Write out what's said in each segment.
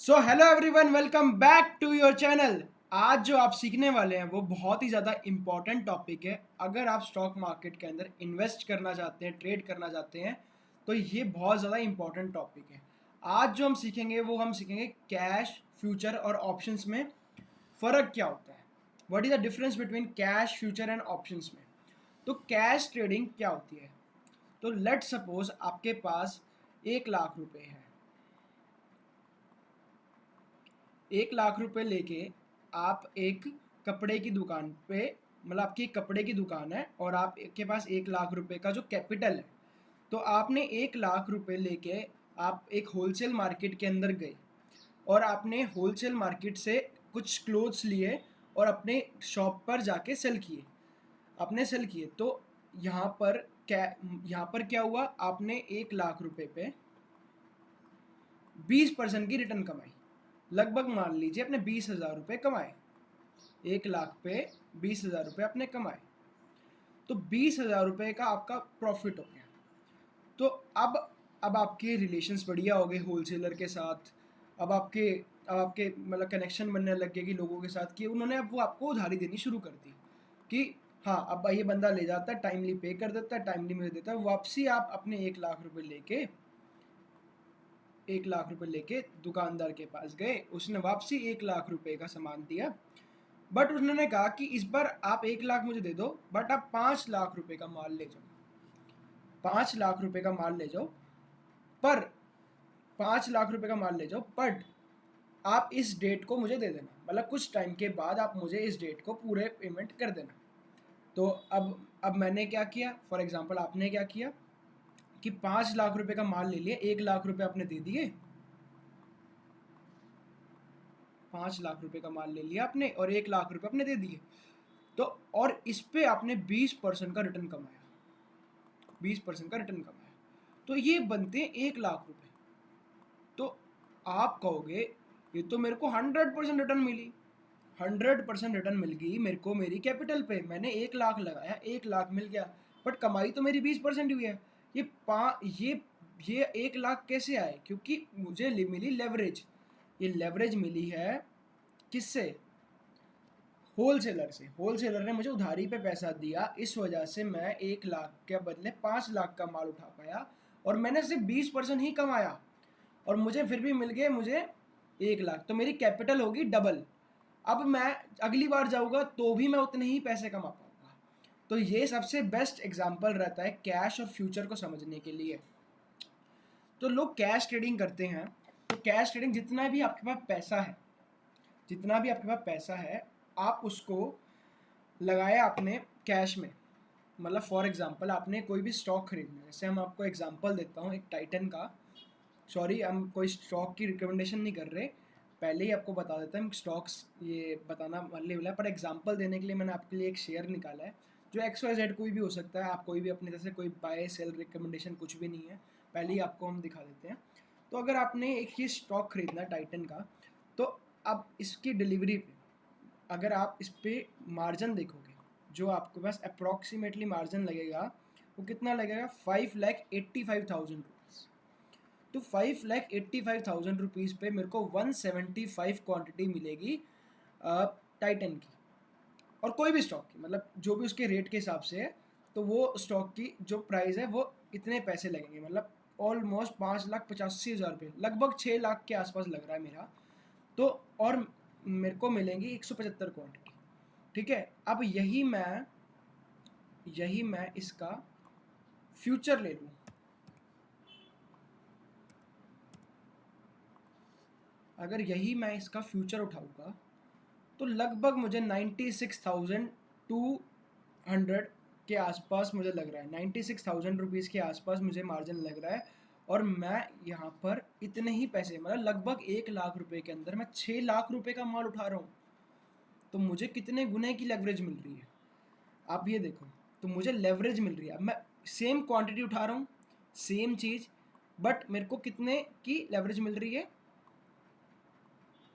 So hello everyone, welcome back to your channel. आज जो आप सीखने वाले हैं वो बहुत ही ज़्यादा इम्पॉर्टेंट टॉपिक है। अगर आप स्टॉक मार्केट के अंदर इन्वेस्ट करना चाहते हैं, ट्रेड करना चाहते हैं, तो ये बहुत ज़्यादा इम्पॉर्टेंट टॉपिक है। आज जो हम सीखेंगे वो हम सीखेंगे कैश, फ्यूचर और ऑप्शंस में फ़र्क क्या होता है। What is the difference between cash, future and options में। तो कैश ट्रेडिंग क्या होती है। तो लेट सपोज आपके पास 1 लाख रुपए है। 1 लाख रुपए लेके आप एक कपड़े की दुकान पे, मतलब आपकी एक कपड़े की दुकान है और आपके पास 1 लाख रुपए का जो कैपिटल है, तो आपने 1 लाख रुपए लेके आप एक होलसेल मार्केट के अंदर गए और आपने होलसेल मार्केट से कुछ क्लोथ्स लिए और अपने शॉप पर जाके सेल किए। आपने सेल किए तो यहाँ पर क्या यहाँ पर क्या हुआ, आपने 1 लाख रुपए पे 20% की रिटर्न कमाई। लगभग मान लीजिए आपने 20,000 रुपये कमाए। 1 लाख पे 20,000 रुपये आपने कमाए, तो 20,000 रुपये का आपका प्रॉफिट हो गया। तो अब आपके रिलेशंस बढ़िया हो गए होलसेलर के साथ। अब आपके मतलब कनेक्शन बनने लग गए कि लोगों के साथ, कि उन्होंने अब वो आपको उधारी देनी शुरू कर दी कि हाँ, अब ये बंदा ले जाता है, टाइमली पे कर देता है, टाइमली मुझे देता है। वापसी आप अपने 1 लाख रुपए लेके दुकानदार के पास गए, उसने वापसी 1 लाख रुपए का सामान दिया। बट उन्होंने कहा कि इस बार आप 1 लाख मुझे दे दो, बट आप 5 लाख रुपए का माल ले जाओ। 5 लाख रुपए का माल ले जाओ, पर 5 लाख रुपए का माल ले जाओ, बट आप इस डेट को मुझे दे देना, मतलब कुछ टाइम के बाद आप मुझे इस डेट को पूरे पेमेंट कर देना। तो अब मैंने क्या किया, फॉर एग्जाम्पल आपने क्या किया कि 5 लाख रुपए का माल ले लिया, 1 लाख रुपए आपने दे दिए। 5 लाख रुपए का माल ले लिया आपने और 1 लाख रुपए आपने दे दिए। तो और इस पे आपने 20% का रिटर्न कमाया। 20% का रिटर्न कमाया, तो ये बनते हैं 1 लाख रुपए। तो आप कहोगे ये तो मेरे को 100% रिटर्न मिली। 100% रिटर्न मिल गई मेरे को मेरी कैपिटल पे। मैंने 1 लाख लगाया, 1 लाख मिल गया, बट कमाई तो मेरी 20% हुई है। ये पा ये 1 लाख कैसे आए? क्योंकि मुझे मिली लेवरेज। ये लेवरेज मिली है किससे? होलसेलर से। होलसेलर ने मुझे उधारी पे पैसा दिया, इस वजह से मैं 1 लाख के बदले 5 लाख का माल उठा पाया और मैंने सिर्फ 20% ही कमाया और मुझे फिर भी मिल गए मुझे 1 लाख। तो मेरी कैपिटल होगी डबल। अब मैं अगली बार जाऊँगा तो भी मैं उतने ही पैसे कमा पाऊँगा। तो ये सबसे बेस्ट एग्जाम्पल रहता है कैश और फ्यूचर को समझने के लिए। तो लोग कैश ट्रेडिंग करते हैं, तो कैश ट्रेडिंग जितना भी आपके पास पैसा है आप उसको लगाया आपने कैश में। मतलब फॉर एग्जांपल आपने कोई भी स्टॉक खरीदना है, जैसे हम आपको एग्जांपल देता हूँ एक टाइटन का। सॉरी, हम कोई स्टॉक की रिकमेंडेशन नहीं कर रहे, पहले ही आपको बता देते हैं। हम स्टॉक्स ये बताना वाले वाला, पर एग्जांपल देने के लिए मैंने आपके लिए एक शेयर निकाला है जो XYZ कोई भी हो सकता है। आप कोई भी अपनी तरफ से कोई बाय सेल रिकमेंडेशन कुछ भी नहीं है, पहले ही आपको हम दिखा देते हैं। तो अगर आपने एक ही स्टॉक खरीदना है टाइटन का, तो अब इसकी डिलीवरी पे अगर आप इस पर मार्जिन देखोगे, जो आपके पास अप्रॉक्सीमेटली मार्जिन लगेगा वो कितना लगेगा? 5,85,000 रुपीज़। तो 5,85,000 रुपीज़ पे मेरे को 175 क्वांटिटी मिलेगी टाइटन की, और कोई भी स्टॉक की, मतलब जो भी उसके रेट के हिसाब से है। तो वो स्टॉक की जो प्राइस है वो इतने पैसे लगेंगे, मतलब ऑलमोस्ट 5,85,000 रुपये, लगभग 6 लाख के आसपास लग रहा है मेरा। तो और मेरे को मिलेंगी 175 क्वांटिटी। ठीक है, अब यही मैं इसका फ्यूचर ले लूँ। अगर यही मैं इसका फ्यूचर उठाऊंगा तो लगभग मुझे 96,200 के आसपास मुझे लग रहा है। 96,000 रुपीज़ के आसपास मुझे मार्जिन लग रहा है, और मैं यहाँ पर इतने ही पैसे, मतलब लगभग 1 लाख रुपए के अंदर मैं 6 लाख रुपए का माल उठा रहा हूँ। तो मुझे कितने गुने की लेवरेज मिल रही है, आप ये देखो। तो मुझे लेवरेज मिल रही है। अब मैं सेम क्वांटिटी उठा रहा हूँ, सेम चीज़, बट मेरे को कितने की लेवरेज मिल रही है?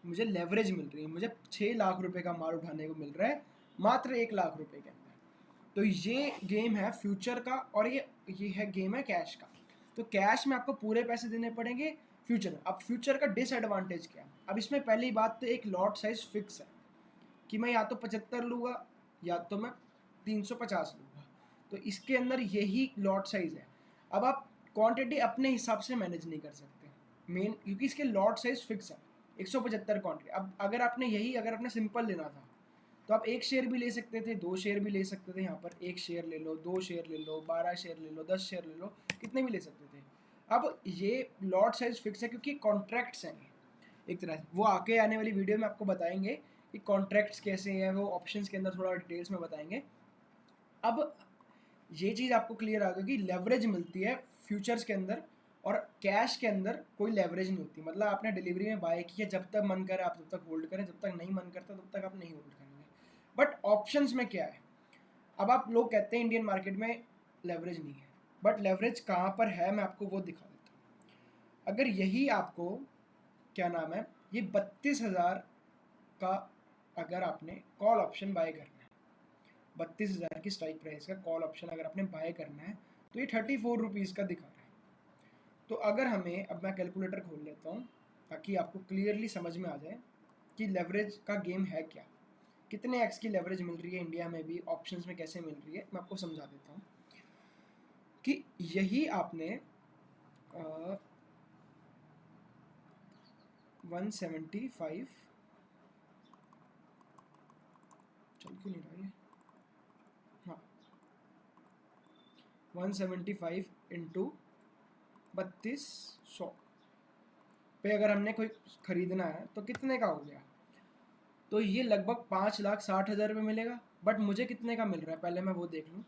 मुझे लेवरेज मिल रही है, मुझे 6 लाख रुपए का माल उठाने को मिल रहा है मात्र 1 लाख रुपए के अंदर। तो ये गेम है फ्यूचर का, और ये है गेम है कैश का। तो कैश में आपको पूरे पैसे देने पड़ेंगे, फ्यूचर में। अब फ्यूचर का डिसएडवांटेज क्या है? अब इसमें पहली बात तो एक लॉट साइज फिक्स है कि मैं या तो 75 लूँगा या तो मैं 350 लूँगा, तो इसके अंदर यही लॉट साइज है। अब आप क्वांटिटी अपने हिसाब से मैनेज नहीं कर सकते मेन, क्योंकि इसके लॉट साइज फिक्स है 175 क्वांटिटी। अब अगर आपने सिंपल लेना था तो आप 1 शेयर भी ले सकते थे, 2 शेयर भी ले सकते थे, यहाँ पर 1 शेयर ले लो, 2 शेयर ले लो, 12 शेयर ले लो, 10 शेयर ले लो, कितने भी ले सकते थे। अब ये लॉट साइज फिक्स है क्योंकि कॉन्ट्रैक्ट्स हैं एक तरह से, वो आगे आने वाली वीडियो में आपको बताएंगे कि कॉन्ट्रैक्ट्स कैसे हैं, वो ऑप्शंस के अंदर थोड़ा डिटेल्स में बताएंगे। अब ये चीज़ आपको क्लियर आ गई कि लेवरेज मिलती है फ्यूचर्स के अंदर, और कैश के अंदर कोई लेवरेज नहीं होती। मतलब आपने डिलीवरी में बाय किया, जब तक मन करे आप तब तक होल्ड करें, जब तक नहीं मन करता तब तक आप नहीं होल्ड करेंगे। बट ऑप्शंस में क्या है? अब आप लोग कहते हैं इंडियन मार्केट में लेवरेज नहीं है, बट लेवरेज कहाँ पर है मैं आपको वो दिखा देता हूँ। अगर यही आपको क्या नाम है, ये 32,000 का अगर आपने कॉल ऑप्शन बाय करना है, 32,000 की स्ट्राइक प्राइस का कॉल ऑप्शन अगर आपने बाय करना है, तो ये 34 रुपीज़ का दिखा रहा है। तो अगर हमें, अब मैं कैलकुलेटर खोल लेता हूँ ताकि आपको क्लियरली समझ में आ जाए कि लेवरेज का गेम है क्या, कितने एक्स की लेवरेज मिल रही है इंडिया में भी, ऑप्शंस में कैसे मिल रही है, मैं आपको समझा देता हूँ कि यही आपने 175 चल क्यों नहीं रहा है, हाँ 175 इंटू 3200 पे अगर हमने कोई खरीदना है तो कितने का हो गया? तो ये लगभग 5,60,000 रुपये मिलेगा। बट मुझे कितने का मिल रहा है पहले मैं वो देख लूँ,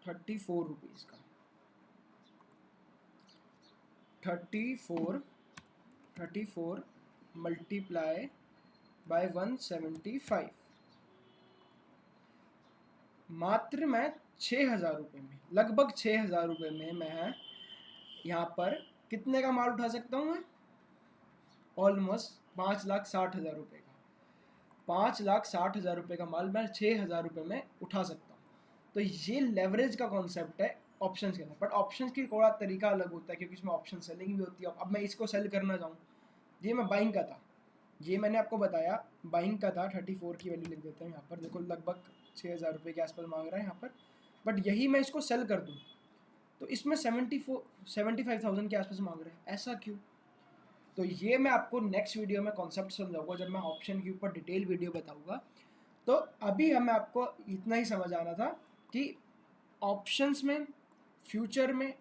34 रुपीज़ का। 34 मल्टीप्लाई बाय 175, मात्र मैं 6,000 रुपये में, लगभग 6,000 रुपये में मैं यहाँ पर कितने का माल उठा सकता हूँ मैं? ऑलमोस्ट 5,60,000 रुपये का, 5,60,000 रुपये का माल मैं 6,000 रुपये में उठा सकता हूँ। तो ये लेवरेज का कॉन्सेप्ट है ऑप्शंस के अंदर। बट ऑप्शंस की थोड़ा तरीका अलग होता है क्योंकि इसमें ऑप्शन सेलिंग भी होती है। अब मैं इसको सेल करना चाहूँ, ये मैं बाइंग का था, ये मैंने आपको बताया बाइंग का था, 34 की वैल्यू लिख देते हैं यहाँ पर, देखो लगभग 6,000 रुपये के आसपास मांग रहा है यहाँ पर। बट यही मैं इसको सेल कर दूँ तो इसमें 75,000 के आसपास मांग रहा है, ऐसा क्यों? तो ये मैं आपको नेक्स्ट वीडियो में कॉन्सेप्ट समझाऊंगा, जब मैं ऑप्शन के ऊपर डिटेल वीडियो बताऊंगा। तो अभी हमें आपको इतना ही समझ आना था कि ऑप्शंस में, फ्यूचर में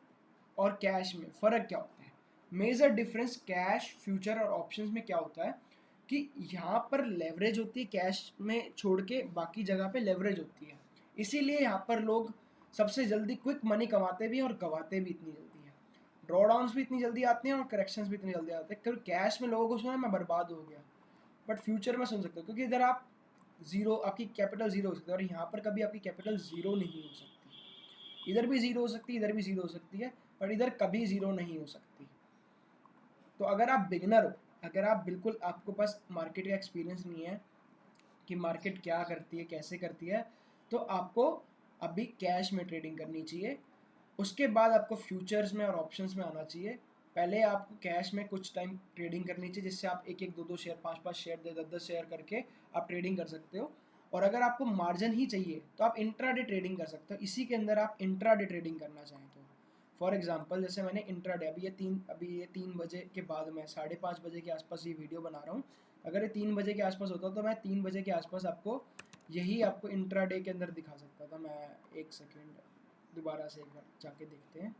और कैश में फ़र्क क्या होता है। मेजर डिफरेंस कैश, फ्यूचर और ऑप्शंस में क्या होता है कि यहाँ पर लेवरेज होती है, कैश में छोड़ के बाकी जगह पे लेवरेज होती है। इसीलिए यहाँ पर लोग सबसे जल्दी क्विक मनी कमाते भी हैं और गवाते भी इतनी जल्दी हैं। ड्रॉ डाउन्स भी इतनी जल्दी आती हैं और करेक्शंस भी इतनी जल्दी आते हैं। क्योंकि कैश में लोगों को सुना मैं बर्बाद हो गया, बट फ्यूचर में सुन सकते हो क्योंकि इधर आप जीरो, आपकी कैपिटल जीरो हो सकती है, और यहाँ पर कभी आपकी कैपिटल जीरो नहीं हो सकती। इधर भी जीरो हो सकती है, इधर भी जीरो हो सकती है, पर इधर कभी जीरो नहीं हो सकती। तो अगर आप बिगनर हो, अगर आप बिल्कुल, आपको पास मार्केट का एक्सपीरियंस नहीं है कि मार्केट क्या करती है, कैसे करती है, तो आपको अभी कैश में ट्रेडिंग करनी चाहिए। उसके बाद आपको फ्यूचर्स में और ऑप्शंस में आना चाहिए। पहले आपको कैश में कुछ टाइम ट्रेडिंग करनी चाहिए, जिससे आप एक एक दो दो शेयर, पाँच पाँच शेयर, 10 10 शेयर करके आप ट्रेडिंग कर सकते हो। और अगर आपको मार्जिन ही चाहिए तो आप इंट्राडे ट्रेडिंग कर सकते हो। इसी के अंदर आप इंट्राडे ट्रेडिंग करना चाहें तो फॉर एग्जांपल, जैसे मैंने इंट्राडे, अभी ये 3 बजे के बाद, मैं 5:30 बजे के आसपास ये वीडियो बना रहा हूँ। अगर ये 3 बजे के आसपास होता तो मैं 3 बजे के आसपास यही आपको इंट्राडे के अंदर दिखा सकता था। मैं एक सेकेंड दोबारा से एक बार जाके देखते हैं।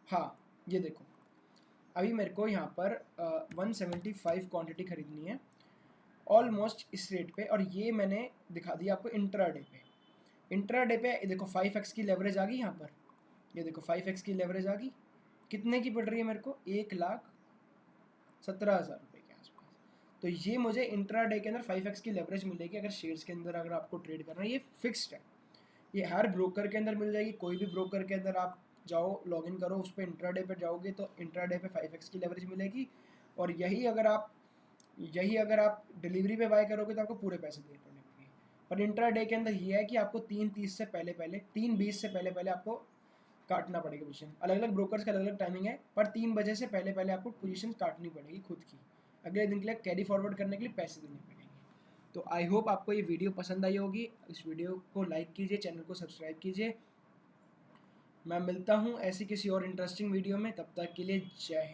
हाँ, ये देखो, अभी मेरे को यहाँ पर 175 क्वांटिटी खरीदनी है ऑलमोस्ट इस रेट पे, और ये मैंने दिखा दिया आपको इंट्राडे पे। इंट्राडे पे देखो 5x की लेवरेज आ गई यहाँ पर, ये देखो 5x की लेवरेज आ गई। कितने की पड़ रही है मेरे को? 1,17,000 रुपये के आसपास। तो ये मुझे इंट्राडे के अंदर 5x की लेवरेज मिलेगी अगर शेयर्स के अंदर अगर आपको ट्रेड करना है। ये फिक्स्ड है, ये हर ब्रोकर के अंदर मिल जाएगी। कोई भी ब्रोकर के अंदर आप जाओ, लॉगिन करो, उस पर इंट्राडे पे जाओगे तो इंट्राडे पे 5x की लेवरेज मिलेगी। और यही अगर आप डिलीवरी पे बाय करोगे तो आपको पूरे पैसे देने पड़ेंगे। पर इंट्राडे के अंदर ये है कि आपको 3:20 से पहले आपको काटना पड़ेगा पोजीशन। अलग अलग ब्रोकर्स का अलग अलग टाइमिंग है, पर 3 बजे से पहले पहले आपको पोजीशन काटनी पड़ेगी खुद की, अगले दिन के लिए कैरी फॉरवर्ड करने के लिए पैसे देने पड़ेंगे। तो आई होप आपको ये वीडियो पसंद आई होगी। इस वीडियो को लाइक कीजिए, चैनल को सब्सक्राइब कीजिए। मैं मिलता हूँ ऐसी किसी और इंटरेस्टिंग वीडियो में, तब तक के लिए जय हिंद।